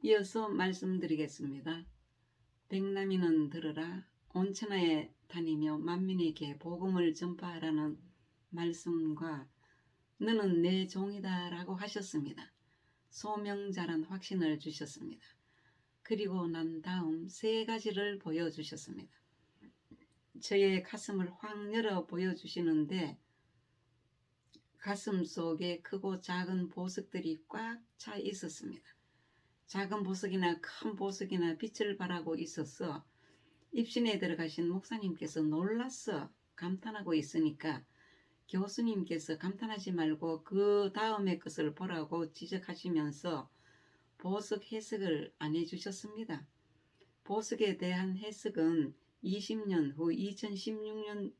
이어서 말씀드리겠습니다. 백남이는 들으라. 온 천하에 다니며 만민에게 복음을 전파하라는 말씀과 너는 내 종이다 라고 하셨습니다. 소명자란 확신을 주셨습니다. 그리고 난 다음 세 가지를 보여주셨습니다. 저의 가슴을 확 열어 보여주시는데 가슴 속에 크고 작은 보석들이 꽉 차 있었습니다. 작은 보석이나 큰 보석이나 빛을 발하고 있어서 입신에 들어가신 목사님께서 놀라서 감탄하고 있으니까 교수님께서 감탄하지 말고 그 다음의 것을 보라고 지적하시면서 보석 해석을 안 해주셨습니다. 보석에 대한 해석은 20년 후 2016년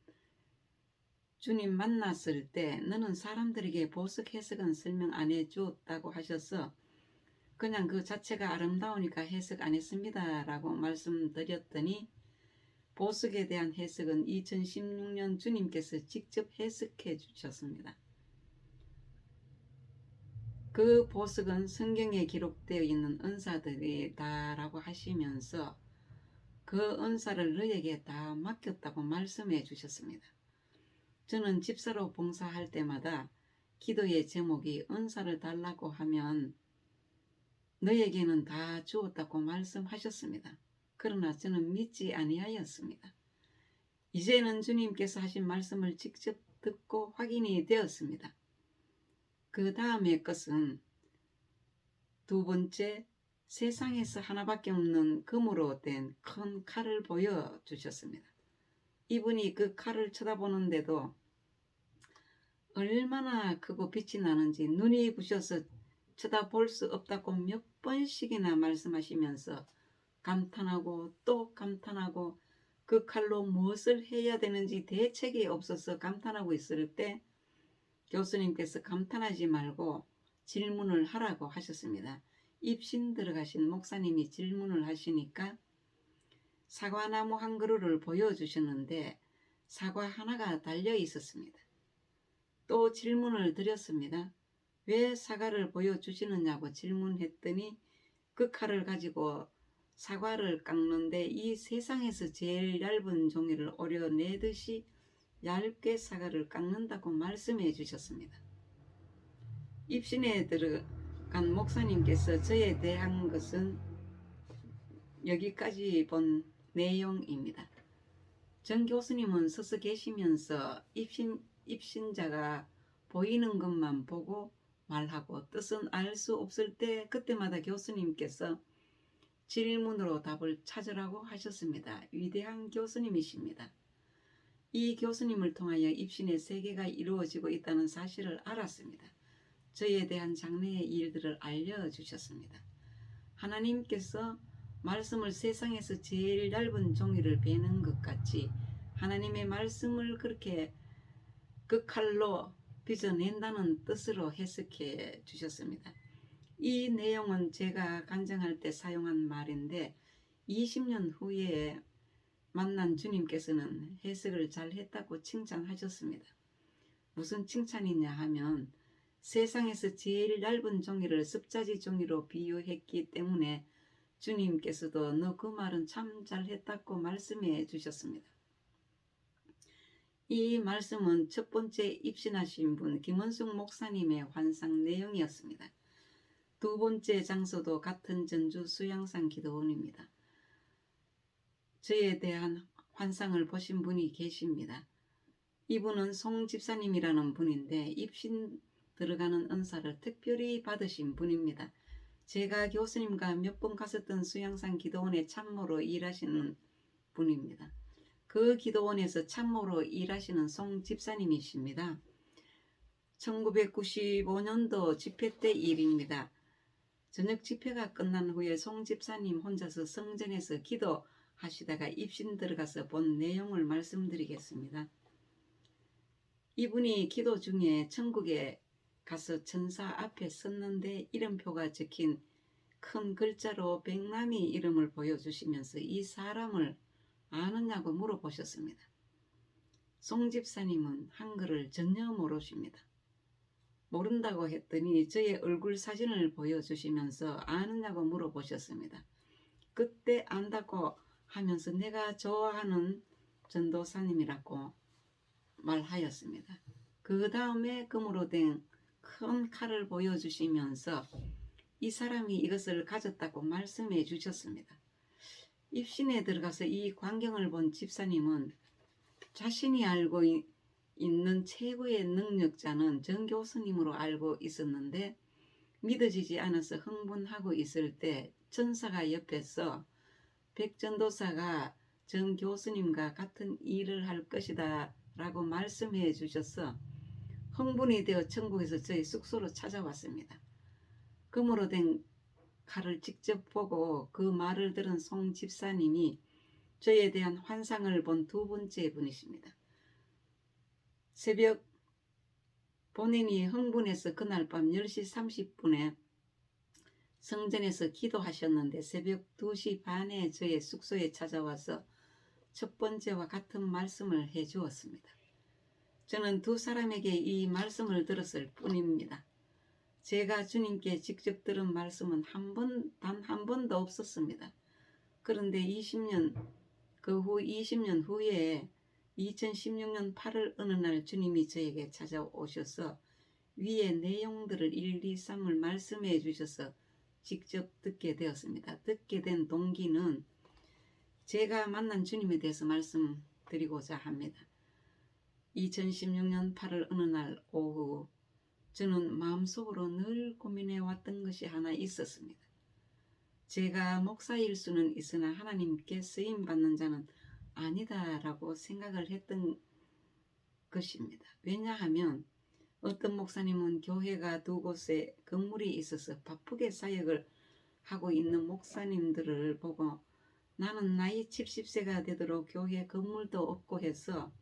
주님 만났을 때 너는 사람들에게 보석 해석은 설명 안 해줬다고 하셔서 그냥 그 자체가 아름다우니까 해석 안 했습니다 라고 말씀드렸더니 보석에 대한 해석은 2016년 주님께서 직접 해석해 주셨습니다. 그 보석은 성경에 기록되어 있는 은사들이다 라고 하시면서 그 은사를 너에게 다 맡겼다고 말씀해 주셨습니다. 저는 집사로 봉사할 때마다 기도의 제목이 은사를 달라고 하면 너에게는 다 주었다고 말씀하셨습니다. 그러나 저는 믿지 아니하였습니다. 이제는 주님께서 하신 말씀을 직접 듣고 확인이 되었습니다. 그 다음의 것은 두 번째, 세상에서 하나밖에 없는 금으로 된 큰 칼을 보여주셨습니다. 이분이 그 칼을 쳐다보는데도 얼마나 크고 빛이 나는지 눈이 부셔서 쳐다볼 수 없다고 몇 번씩이나 말씀하시면서 감탄하고 또 감탄하고 그 칼로 무엇을 해야 되는지 대책이 없어서 감탄하고 있을 때 교수님께서 감탄하지 말고 질문을 하라고 하셨습니다. 입신 들어가신 목사님이 질문을 하시니까 사과나무 한 그루를 보여주셨는데 사과 하나가 달려 있었습니다. 또 질문을 드렸습니다. 왜 사과를 보여주시느냐고 질문했더니 그 칼을 가지고 사과를 깎는데 이 세상에서 제일 얇은 종이를 오려내듯이 얇게 사과를 깎는다고 말씀해 주셨습니다. 입신에 들어간 목사님께서 저에 대한 것은 여기까지 본 내용입니다. 정 교수님은 서서 계시면서 입신자가 보이는 것만 보고 말하고 뜻은 알 수 없을 때 그때마다 교수님께서 질문으로 답을 찾으라고 하셨습니다. 위대한 교수님이십니다. 이 교수님을 통하여 입신의 세계가 이루어지고 있다는 사실을 알았습니다. 저에 대한 장래의 일들을 알려주셨습니다. 하나님께서 말씀을 세상에서 제일 얇은 종이를 베는 것 같이 하나님의 말씀을 그렇게 그 칼로 빚어낸다는 뜻으로 해석해 주셨습니다. 이 내용은 제가 간증할 때 사용한 말인데 20년 후에 만난 주님께서는 해석을 잘 했다고 칭찬하셨습니다. 무슨 칭찬이냐 하면 세상에서 제일 얇은 종이를 습자지 종이로 비유했기 때문에 주님께서도 너 그 말은 참 잘했다고 말씀해 주셨습니다. 이 말씀은 첫 번째 입신하신 분 김원숙 목사님의 환상 내용이었습니다. 두 번째 장소도 같은 전주 수양산 기도원입니다. 저에 대한 환상을 보신 분이 계십니다. 이분은 송 집사님이라는 분인데 입신 들어가는 은사를 특별히 받으신 분입니다. 제가 교수님과 몇 번 갔었던 수양산 기도원에 참모로 일하시는 분입니다. 그 기도원에서 참모로 일하시는 송 집사님이십니다. 1995년도 집회 때 일입니다. 저녁 집회가 끝난 후에 송 집사님 혼자서 성전에서 기도하시다가 입신 들어가서 본 내용을 말씀드리겠습니다. 이분이 기도 중에 천국에 가서 천사 앞에 섰는데 이름표가 적힌 큰 글자로 백남이 이름을 보여주시면서 이 사람을 아느냐고 물어보셨습니다. 송 집사님은 한글을 전혀 모르십니다. 모른다고 했더니 저의 얼굴 사진을 보여주시면서 아느냐고 물어보셨습니다. 그때 안다고 하면서 내가 좋아하는 전도사님이라고 말하였습니다. 그 다음에 금으로 된 큰 칼을 보여주시면서 이 사람이 이것을 가졌다고 말씀해 주셨습니다. 입신에 들어가서 이 광경을 본 집사님은 자신이 알고 있는 최고의 능력자는 정 교수님으로 알고 있었는데 믿어지지 않아서 흥분하고 있을 때 천사가 옆에서 백전도사가 정 교수님과 같은 일을 할 것이다 라고 말씀해 주셔서 흥분이 되어 천국에서 저희 숙소로 찾아왔습니다. 금으로 된 칼을 직접 보고 그 말을 들은 송 집사님이 저에 대한 환상을 본 두 번째 분이십니다. 새벽 본인이 흥분해서 그날 밤 10시 30분에 성전에서 기도하셨는데 새벽 2시 반에 저의 숙소에 찾아와서 첫 번째와 같은 말씀을 해 주었습니다. 저는 두 사람에게 이 말씀을 들었을 뿐입니다. 제가 주님께 직접 들은 말씀은 단 한 번도 없었습니다. 그런데 그 후 20년 후에 2016년 8월 어느 날 주님이 저에게 찾아오셔서 위의 내용들을 1, 2, 3을 말씀해 주셔서 직접 듣게 되었습니다. 듣게 된 동기는 제가 만난 주님에 대해서 말씀드리고자 합니다. 2016년 8월 어느 날 오후 저는 마음속으로 늘 고민해 왔던 것이 하나 있었습니다. 제가 목사일 수는 있으나 하나님께 쓰임받는 자는 아니다라고 생각을 했던 것입니다. 왜냐하면 어떤 목사님은 교회가 두 곳에 건물이 있어서 바쁘게 사역을 하고 있는 목사님들을 보고 나는 나이 70세가 되도록 교회 건물도 없고 해서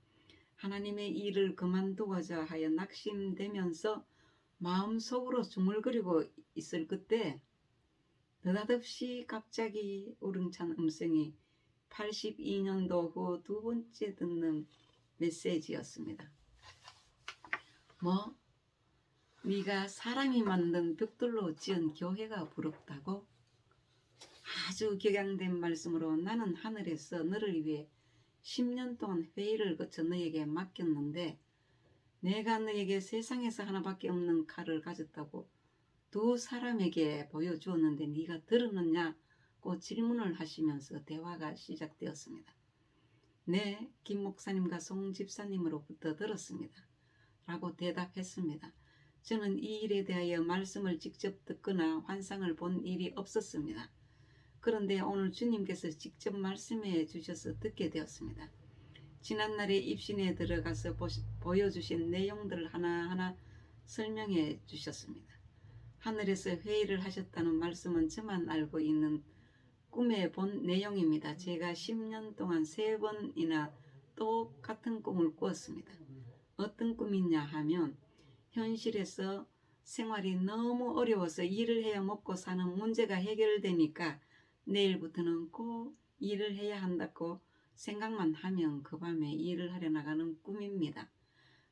하나님의 일을 그만두고자 하여 낙심되면서 마음속으로 중얼거리고 있을 그때 느닷없이 갑자기 우렁찬 음성이 82년도 후 두 번째 듣는 메시지였습니다. 뭐? 네가 사람이 만든 벽돌로 지은 교회가 부럽다고? 아주 격양된 말씀으로 나는 하늘에서 너를 위해 10년 동안 회의를 거쳐 너에게 맡겼는데 내가 너에게 세상에서 하나밖에 없는 칼을 가졌다고 두 사람에게 보여주었는데 네가 들었느냐고 질문을 하시면서 대화가 시작되었습니다. 네, 김 목사님과 송 집사님으로부터 들었습니다. 라고 대답했습니다. 저는 이 일에 대하여 말씀을 직접 듣거나 환상을 본 일이 없었습니다. 그런데 오늘 주님께서 직접 말씀해 주셔서 듣게 되었습니다. 지난날에 입신에 들어가서 보여주신 내용들을 하나하나 설명해 주셨습니다. 하늘에서 회의를 하셨다는 말씀은 저만 알고 있는 꿈에 본 내용입니다. 제가 10년 동안 3번이나 똑같은 꿈을 꾸었습니다. 어떤 꿈이냐 하면 현실에서 생활이 너무 어려워서 일을 해야 먹고 사는 문제가 해결되니까 내일부터는 꼭 일을 해야 한다고 생각만 하면 그 밤에 일을 하려 나가는 꿈입니다.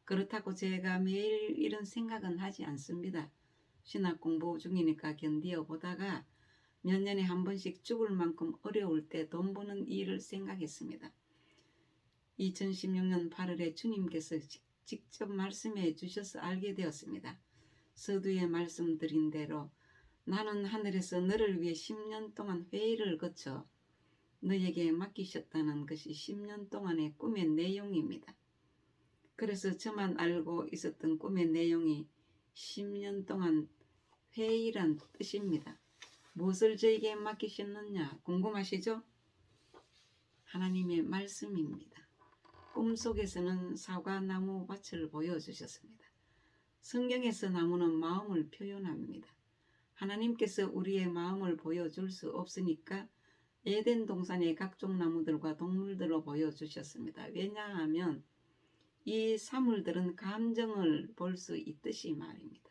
그렇다고 제가 매일 이런 생각은 하지 않습니다. 신학 공부 중이니까 견디어 보다가 몇 년에 한 번씩 죽을 만큼 어려울 때 돈 버는 일을 생각했습니다. 2016년 8월에 주님께서 직접 말씀해 주셔서 알게 되었습니다. 서두에 말씀드린 대로 나는 하늘에서 너를 위해 10년 동안 회의를 거쳐 너에게 맡기셨다는 것이 10년 동안의 꿈의 내용입니다. 그래서 저만 알고 있었던 꿈의 내용이 10년 동안 회의란 뜻입니다. 무엇을 저에게 맡기셨느냐 궁금하시죠? 하나님의 말씀입니다. 꿈속에서는 사과나무 밭을 보여주셨습니다. 성경에서 나무는 마음을 표현합니다. 하나님께서 우리의 마음을 보여줄 수 없으니까 에덴 동산의 각종 나무들과 동물들로 보여주셨습니다. 왜냐하면 이 사물들은 감정을 볼 수 있듯이 말입니다.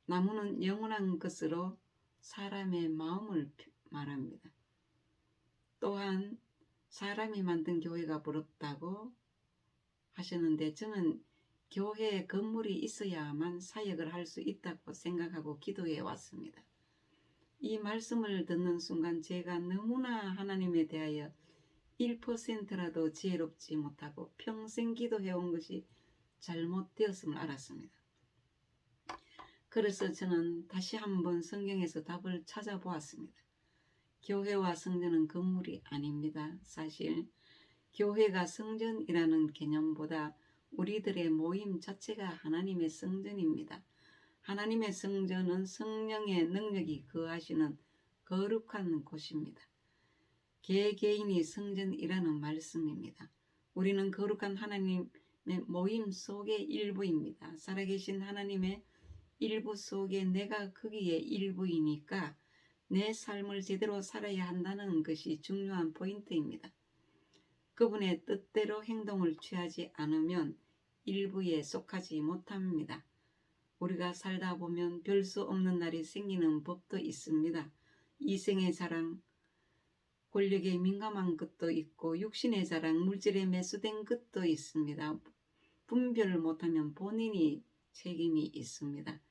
나무는 영원한 것으로 사람의 마음을 말합니다. 또한 사람이 만든 교회가 부럽다고 하셨는데 저는 교회에 건물이 있어야만 사역을 할 수 있다고 생각하고 기도해 왔습니다. 이 말씀을 듣는 순간 제가 너무나 하나님에 대하여 1%라도 지혜롭지 못하고 평생 기도해온 것이 잘못되었음을 알았습니다. 그래서 저는 다시 한번 성경에서 답을 찾아보았습니다. 교회와 성전은 건물이 아닙니다. 사실 교회가 성전이라는 개념보다 우리들의 모임 자체가 하나님의 성전입니다. 하나님의 성전은 성령의 능력이 거하시는 거룩한 곳입니다. 개개인이 성전이라는 말씀입니다. 우리는 거룩한 하나님의 모임 속의 일부입니다. 살아계신 하나님의 일부 속에 내가 거기에 일부이니까 내 삶을 제대로 살아야 한다는 것이 중요한 포인트입니다. 그분의 뜻대로 행동을 취하지 않으면 일부에 속하지 못합니다. 우리가 살다 보면 별 수 없는 날이 생기는 법도 있습니다. 이생의 자랑, 권력에 민감한 것도 있고 육신의 자랑, 물질에 매수된 것도 있습니다. 분별을 못하면 본인이 책임이 있습니다.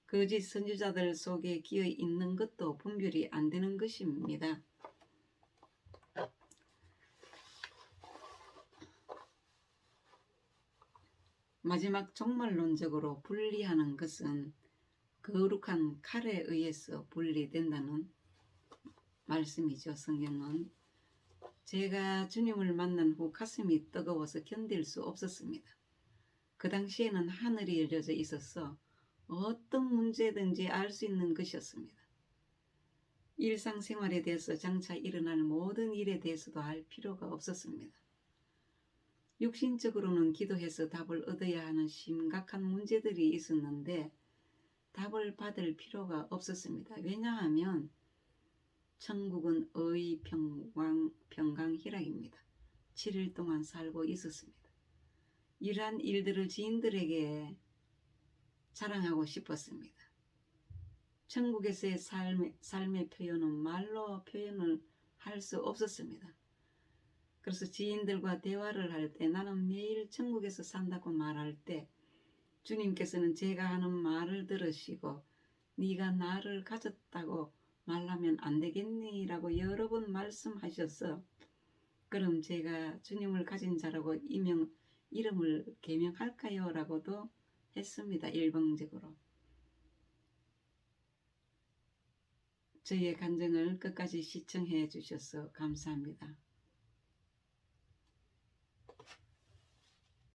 거짓 선지자들 속에 끼어 있는 것도 분별이 안 되는 것입니다. 마지막 종말론적으로 분리하는 것은 거룩한 칼에 의해서 분리된다는 말씀이죠. 성경은. 제가 주님을 만난 후 가슴이 뜨거워서 견딜 수 없었습니다. 그 당시에는 하늘이 열려져 있어서 어떤 문제든지 알 수 있는 것이었습니다. 일상생활에 대해서 장차 일어날 모든 일에 대해서도 알 필요가 없었습니다. 육신적으로는 기도해서 답을 얻어야 하는 심각한 문제들이 있었는데 답을 받을 필요가 없었습니다. 왜냐하면 천국은 의의 평강희락입니다. 7일 동안 살고 있었습니다. 이러한 일들을 지인들에게 자랑하고 싶었습니다. 천국에서의 삶의 표현은 말로 표현을 할 수 없었습니다. 그래서 지인들과 대화를 할 때 나는 매일 천국에서 산다고 말할 때 주님께서는 제가 하는 말을 들으시고 네가 나를 가졌다고 말하면 안 되겠니? 라고 여러 번 말씀하셔서 그럼 제가 주님을 가진 자라고 이름을 개명할까요? 라고도 했습니다. 일방적으로. 저의 간증을 끝까지 시청해 주셔서 감사합니다.